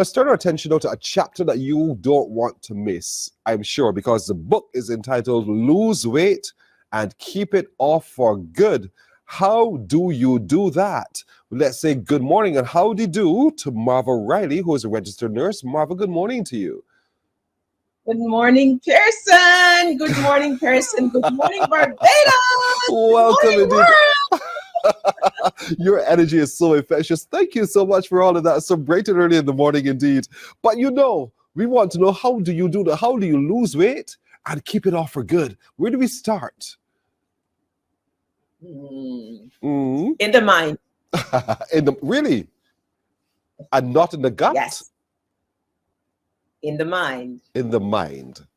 Let's turn our attention now to a chapter that you don't want to miss, I'm sure, because the book is entitled Lose Weight and Keep It Off for Good. How do you do that? Let's say good morning and howdy do to Marva Riley, who is a registered nurse. Marva, good morning to you. Good morning, Pearson. Good morning, Pearson. Good morning, Barbados. Welcome, Good morning, indeed. Your energy is so infectious. Thank you so much for all of that. So bright and early in the morning, indeed. But we want to know, how do you do that? How do you lose weight and keep it off for good? Where do we start? In the mind. Really? And not in the gut? Yes. In the mind. In the mind.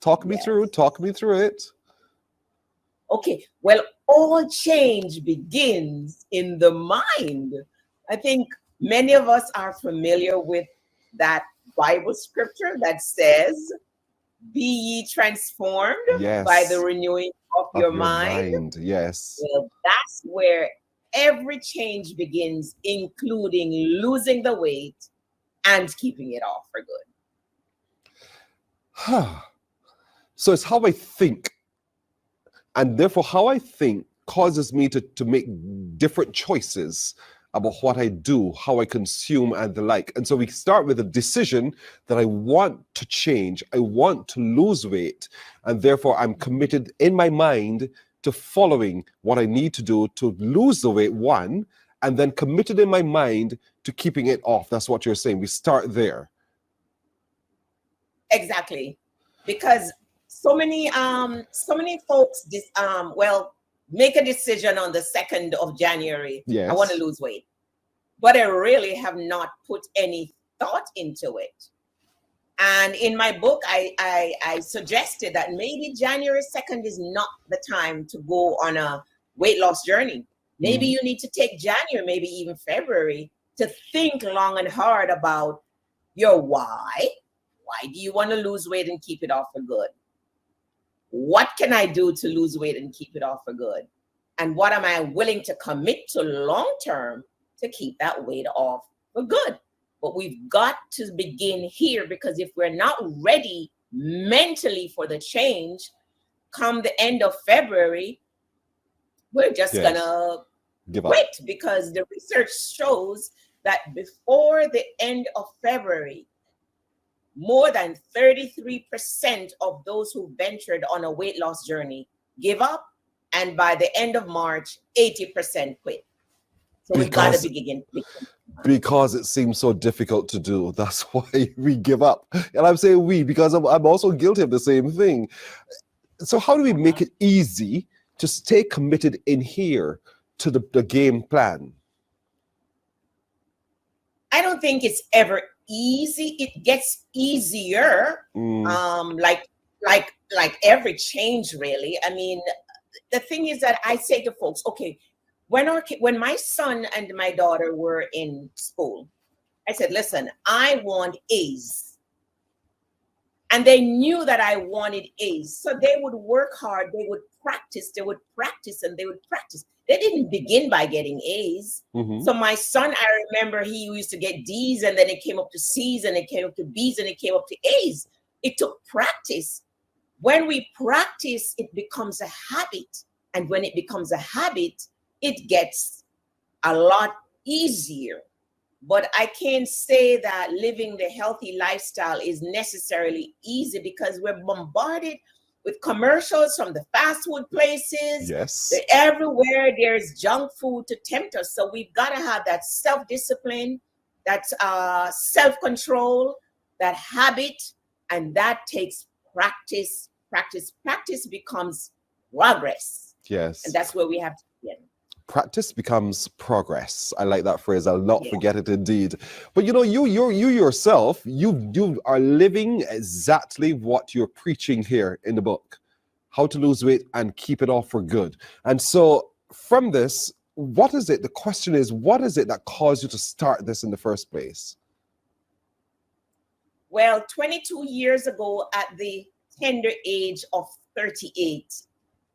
Talk me through it. Okay. Well, all change begins in the mind. I think many of us are familiar with that Bible scripture that says, "Be ye transformed by the renewing of your mind." Yes. Well, that's where every change begins, including losing the weight and keeping it off for good. So it's how I think. And therefore, how I think causes me to make different choices about what I do, how I consume, and the like. And so we start with a decision that I want to change. I want to lose weight. And therefore, I'm committed in my mind to following what I need to do to lose the weight, one, and then committed in my mind to keeping it off. That's what you're saying. We start there. Exactly. Because so many folks make a decision on the 2nd of January. Yes. I want to lose weight. But I really have not put any thought into it. And in my book, I suggested that maybe January 2nd is not the time to go on a weight loss journey. Maybe you need to take January, maybe even February, to think long and hard about your why. Why do you want to lose weight and keep it off for good? What can I do to lose weight and keep it off for good? And what am I willing to commit to long term to keep that weight off for good? But we've got to begin here, because if we're not ready mentally for the change, come the end of February, we're just gonna quit, because the research shows that before the end of February, more than 33% of those who ventured on a weight loss journey give up, and by the end of March, 80% quit. So we've got to begin. Because it seems so difficult to do. That's why we give up. And I'm saying we, because I'm also guilty of the same thing. So how do we make it easy to stay committed in here to the game plan? I don't think it's ever easy. It gets easier. Like every change, really. I mean, the thing is that I say to folks, okay, when my son and my daughter were in school, I said, listen, I want A's. And they knew that I wanted A's. So they would work hard, they would practice, and they would practice. They didn't begin by getting A's. So my son, I remember he used to get D's, and then it came up to C's, and it came up to B's, and it came up to A's. It took practice. When we practice, it becomes a habit. And when it becomes a habit, it gets a lot easier. But I can't say that living the healthy lifestyle is necessarily easy, because we're bombarded with commercials from the fast food places. Yes. Everywhere there's junk food to tempt us. So we've got to have that self-discipline, that self-control, that habit, and that takes practice. Practice becomes progress. Yes. And that's where we have to begin. Practice becomes progress. I like that phrase. I'll not forget it, indeed. But you yourself, you are living exactly what you're preaching here in the book. How to lose weight and keep it off for good. And so from this, what is it? The question is, what is it that caused you to start this in the first place? Well, 22 years ago, at the tender age of 38,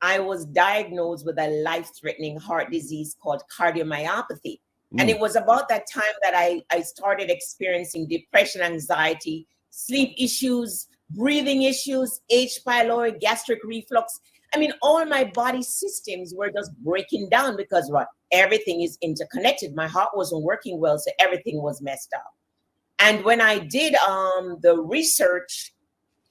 I was diagnosed with a life-threatening heart disease called cardiomyopathy. And it was about that time that I started experiencing depression, anxiety, sleep issues, breathing issues, H. pylori, gastric reflux. I mean, all my body systems were just breaking down because what? Everything is interconnected. My heart wasn't working well, so everything was messed up. And when I did the research,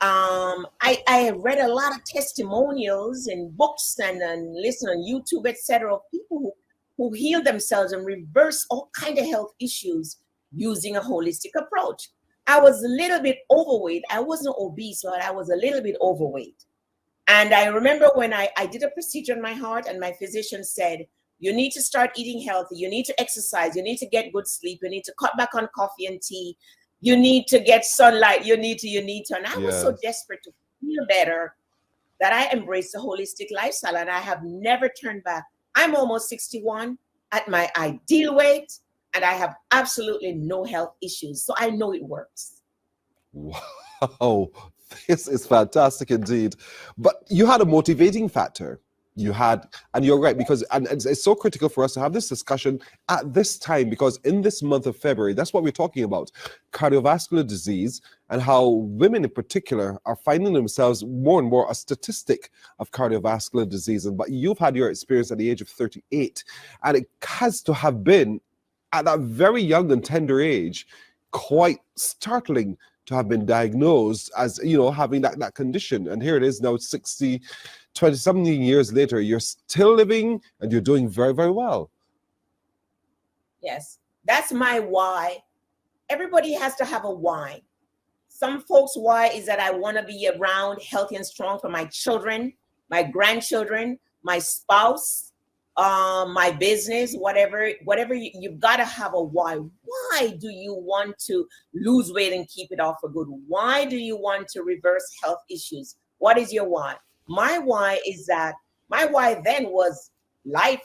I read a lot of testimonials and books and listened on YouTube, etc., of people who heal themselves and reverse all kind of health issues using a holistic approach. I was a little bit overweight. I wasn't obese, but I was a little bit overweight. And I remember when I did a procedure on my heart and my physician said, you need to start eating healthy. You need to exercise. You need to get good sleep. You need to cut back on coffee and tea. You need to get sunlight. You need to. And I was so desperate to feel better that I embraced a holistic lifestyle, and I have never turned back. I'm almost 61 at my ideal weight, and I have absolutely no health issues. So I know it works. Wow, this is fantastic indeed. But you had a motivating factor. You had, and you're right, because and it's so critical for us to have this discussion at this time, because in this month of February, that's what we're talking about, cardiovascular disease, and how women in particular are finding themselves more and more a statistic of cardiovascular disease. But you've had your experience at the age of 38, and it has to have been at that very young and tender age quite startling to have been diagnosed as, you know, having that condition. And here it is now, 20-something years later, you're still living and you're doing very, very well. Yes, that's my why. Everybody has to have a why. Some folks' why is that I want to be around healthy and strong for my children, my grandchildren, my spouse, my business, whatever. You've got to have a why. Why do you want to lose weight and keep it off for good? Why do you want to reverse health issues? What is your why? My why is that my why then was life.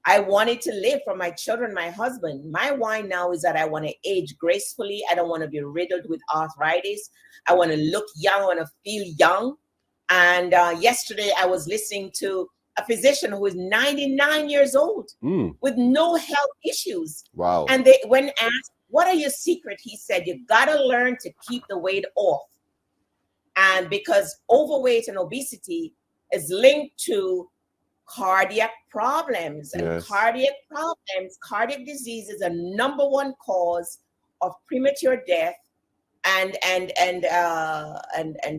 I wanted to live for my children, my husband. My why now is that I want to age gracefully. I don't want to be riddled with arthritis. I want to look young. I want to feel young. And yesterday I was listening to a physician who is 99 years old with no health issues. Wow. And when asked, what are your secret? He said, you got to learn to keep the weight off. And because overweight and obesity is linked to cardiac problems, and cardiac disease is a #1 cause of premature death and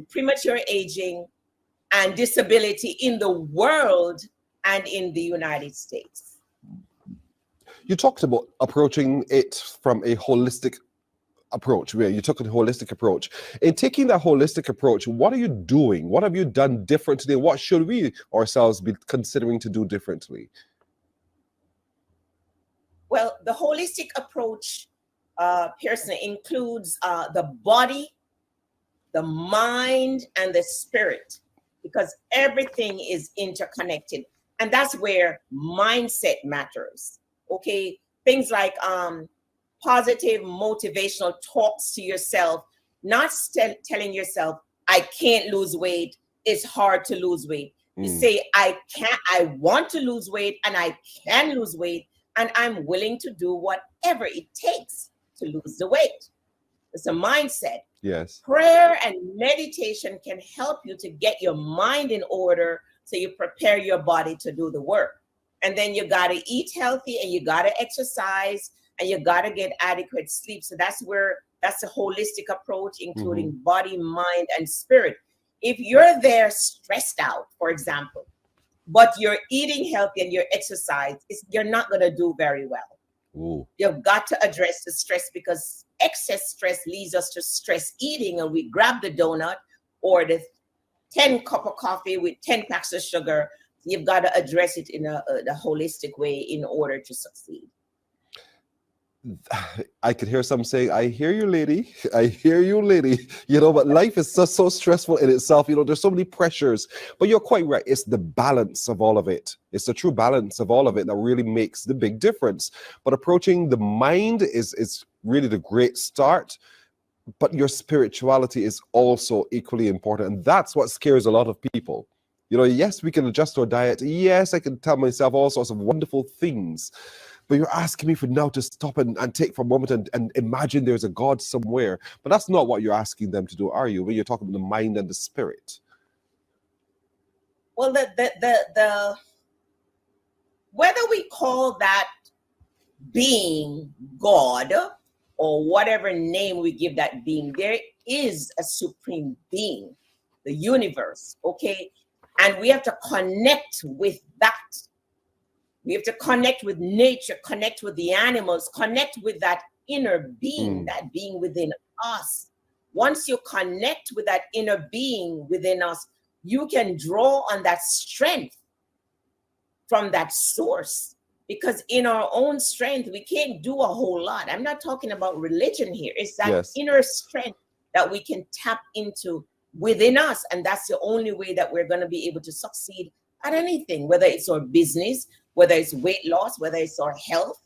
premature aging and disability in the world and in the United States. You talked about approaching it from a holistic approach, where you took a holistic approach. In taking that holistic approach, what are you doing? What have you done differently? What should we ourselves be considering to do differently? Well, the holistic approach, Pearson, includes the body, the mind, and the spirit, because everything is interconnected. And that's where mindset matters. Okay, things like positive motivational talks to yourself, not telling yourself, I can't lose weight, it's hard to lose weight. You say, I want to lose weight, and I can lose weight, and I'm willing to do whatever it takes to lose the weight. It's a mindset. Yes. Prayer and meditation can help you to get your mind in order so you prepare your body to do the work. And then you got to eat healthy, and you got to exercise, and you got to get adequate sleep. So that's a holistic approach, including body, mind, and spirit. If you're there stressed out, for example, but you're eating healthy and you're exercising, you're not going to do very well. Ooh. You've got to address the stress, because excess stress leads us to stress eating, and we grab the donut or the 10 cup of coffee with 10 packs of sugar. You've got to address it in a holistic way in order to succeed. I could hear some saying, I hear you, lady. I hear you, lady. You know, but life is just so stressful in itself. You know, there's so many pressures. But you're quite right. It's the balance of all of it. It's the true balance of all of it that really makes the big difference. But approaching the mind is really the great start. But your spirituality is also equally important. And that's what scares a lot of people. You know, yes, we can adjust our diet. Yes, I can tell myself all sorts of wonderful things. But you're asking me for now to stop and take for a moment and imagine there's a God somewhere. But that's not what you're asking them to do, are you? When you're talking about the mind and the spirit. Well, the whether we call that being God or whatever name we give that being, there is a supreme being, the universe, okay? And we have to connect with that. We have to connect with nature, connect with the animals, connect with that inner being, that being within us. Once you connect with that inner being within us, you can draw on that strength from that source. Because in our own strength, we can't do a whole lot. I'm not talking about religion here. It's that inner strength that we can tap into within us. And that's the only way that we're going to be able to succeed at anything, whether it's our business, whether it's weight loss, whether it's our health,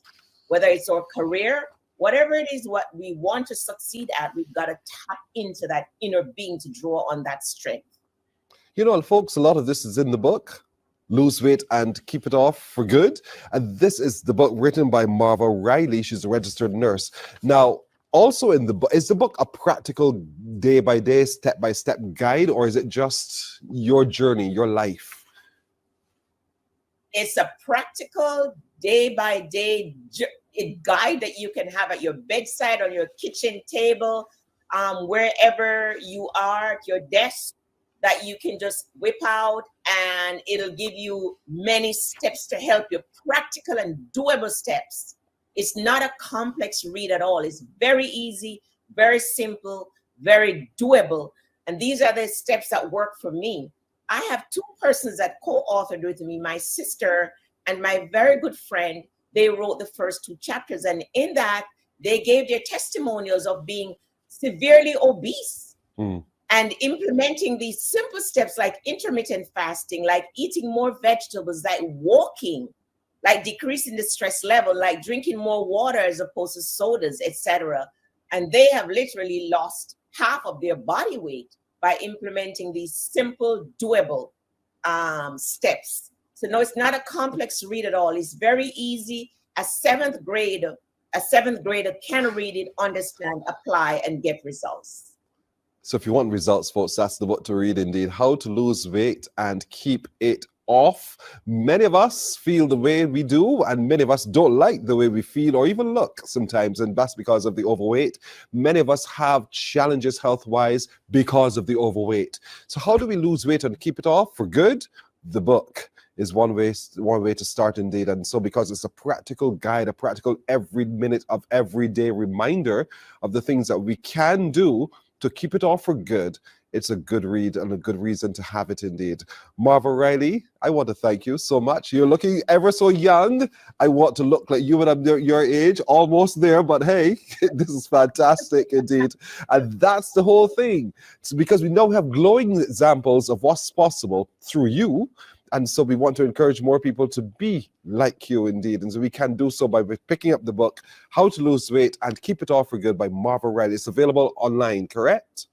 whether it's our career, whatever it is, what we want to succeed at, we've got to tap into that inner being to draw on that strength. You know, folks, a lot of this is in the book, Lose Weight and Keep It Off for Good. And this is the book written by Marva Riley. She's a registered nurse. Now, also in the book, is the book a practical day-by-day, step-by-step guide, or is it just your journey, your life? It's a practical day-by-day guide that you can have at your bedside, on your kitchen table, wherever you are, at your desk, that you can just whip out, and it'll give you many steps to help you, practical and doable steps. It's not a complex read at all. It's very easy, very simple, very doable. And these are the steps that work for me. I have two persons that co-authored with me, my sister and my very good friend. They wrote the first two chapters. And in that, they gave their testimonials of being severely obese. And implementing these simple steps like intermittent fasting, like eating more vegetables, like walking, like decreasing the stress level, like drinking more water as opposed to sodas, etc. And they have literally lost half of their body weight by implementing these simple, doable steps. So no, it's not a complex read at all. It's very easy. A seventh grader can read it, understand, apply, and get results. So if you want results, folks, that's the book to read indeed. How to Lose Weight and Keep It Off. Many of us feel the way we do, and many of us don't like the way we feel or even look sometimes, and that's because of the overweight. Many of us have challenges health-wise because of the overweight. So how do we lose weight and keep it off for good? The book is one way to start indeed. And so because it's a practical guide, a practical every minute of everyday reminder of the things that we can do to keep it off for good, it's a good read and a good reason to have it indeed. Marva Riley, I want to thank you so much. You're looking ever so young. I want to look like you when I'm your age, almost there, but hey, this is fantastic indeed. And that's the whole thing. It's because we now have glowing examples of what's possible through you. And so we want to encourage more people to be like you indeed. And so we can do so by picking up the book, How to Lose Weight and Keep It Off for Good by Marva Riley. It's available online, correct?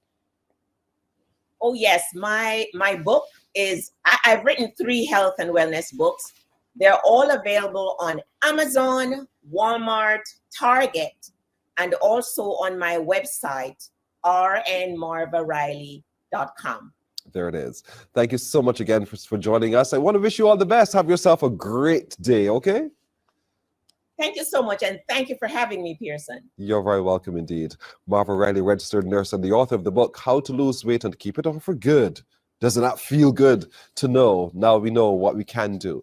Oh, yes. My book is, I've written 3 health and wellness books. They're all available on Amazon, Walmart, Target, and also on my website, rnmarvariley.com. There it is. Thank you so much again for joining us. I want to wish you all the best. Have yourself a great day, okay? Thank you so much, and thank you for having me, Pearson. You're very welcome indeed. Marva Riley, registered nurse and the author of the book, How to Lose Weight and Keep It Off for Good. Doesn't that feel good to know? Now we know what we can do.